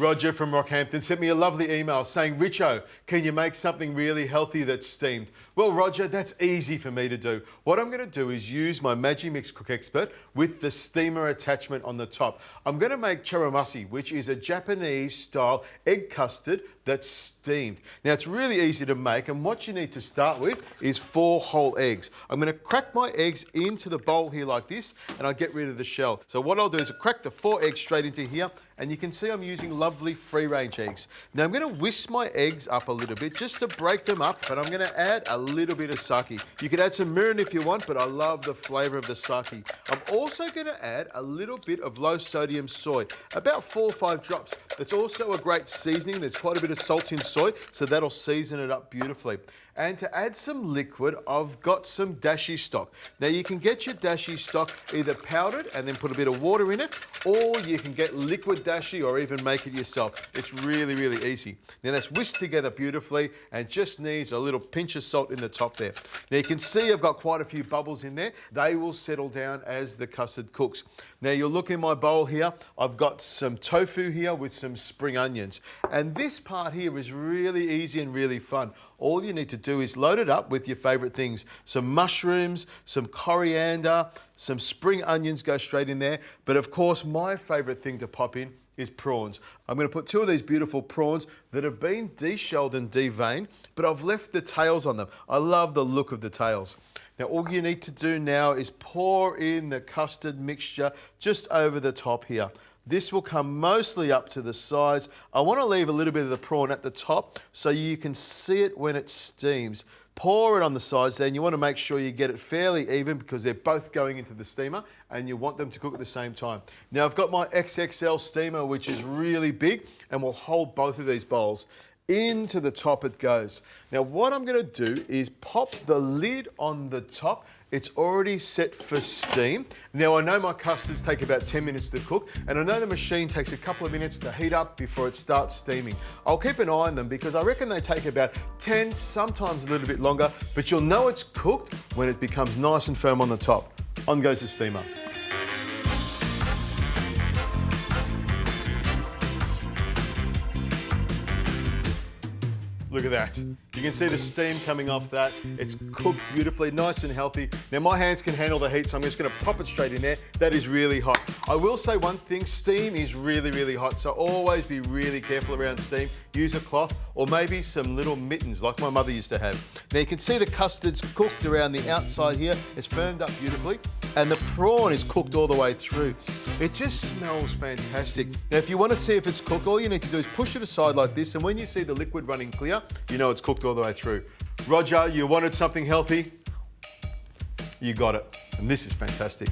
Roger from Rockhampton sent me a lovely email saying, Richo, can you make something really healthy that's steamed? Well, Roger, that's easy for me to do. What I'm going to do is use my Magimix Cook Expert with the steamer attachment on the top. I'm going to make cheromasi, which is a Japanese-style egg custard that's steamed. Now, it's really easy to make, and what you need to start with is 4 whole eggs. I'm going to crack my eggs into the bowl here like this, and I'll get rid of the shell. So what I'll do is I'll crack the 4 eggs straight into here, and you can see I'm using lovely free-range eggs. Now, I'm going to whisk my eggs up a little bit just to break them up, but I'm going to add a little bit of sake. You can add some mirin if you want, but I love the flavour of the sake. I'm also going to add a little bit of low-sodium soy, about 4 or 5 drops. That's also a great seasoning. There's quite a bit of salt in soy, so that'll season it up beautifully. And to add some liquid, I've got some dashi stock. Now, you can get your dashi stock either powdered and then put a bit of water in it, or you can get liquid dashi or even make it yourself. It's really, really easy. Now, that's whisked together beautifully and just needs a little pinch of salt in the top there. Now, you can see I've got quite a few bubbles in there. They will settle down as the custard cooks. Now, you'll look in my bowl here. I've got some tofu here with some spring onions. And this part here is really easy and really fun. All you need to do is load it up with your favourite things. Some mushrooms, some coriander, some spring onions go straight in there. But of course, my favourite thing to pop in is prawns. I'm going to put 2 of these beautiful prawns that have been deshelled and deveined, but I've left the tails on them. I love the look of the tails. Now, all you need to do now is pour in the custard mixture just over the top here. This will come mostly up to the sides. I want to leave a little bit of the prawn at the top so you can see it when it steams. Pour it on the sides there, and you want to make sure you get it fairly even because they're both going into the steamer and you want them to cook at the same time. Now, I've got my XXL steamer, which is really big, and will hold both of these bowls. Into the top it goes. Now, what I'm going to do is pop the lid on the top. It's already set for steam. Now, I know my custards take about 10 minutes to cook, and I know the machine takes a couple of minutes to heat up before it starts steaming. I'll keep an eye on them because I reckon they take about 10, sometimes a little bit longer, but you'll know it's cooked when it becomes nice and firm on the top. On goes the steamer. Look at that. You can see the steam coming off that. It's cooked beautifully, nice and healthy. Now, my hands can handle the heat, so I'm just going to pop it straight in there. That is really hot. I will say one thing, steam is really, really hot, so always be really careful around steam. Use a cloth or maybe some little mittens like my mother used to have. Now, you can see the custard's cooked around the outside here. It's firmed up beautifully, and the prawn is cooked all the way through. It just smells fantastic. Now, if you want to see if it's cooked, all you need to do is push it aside like this, and when you see the liquid running clear, you know it's cooked all the way through. Roger, you wanted something healthy? You got it. And this is fantastic.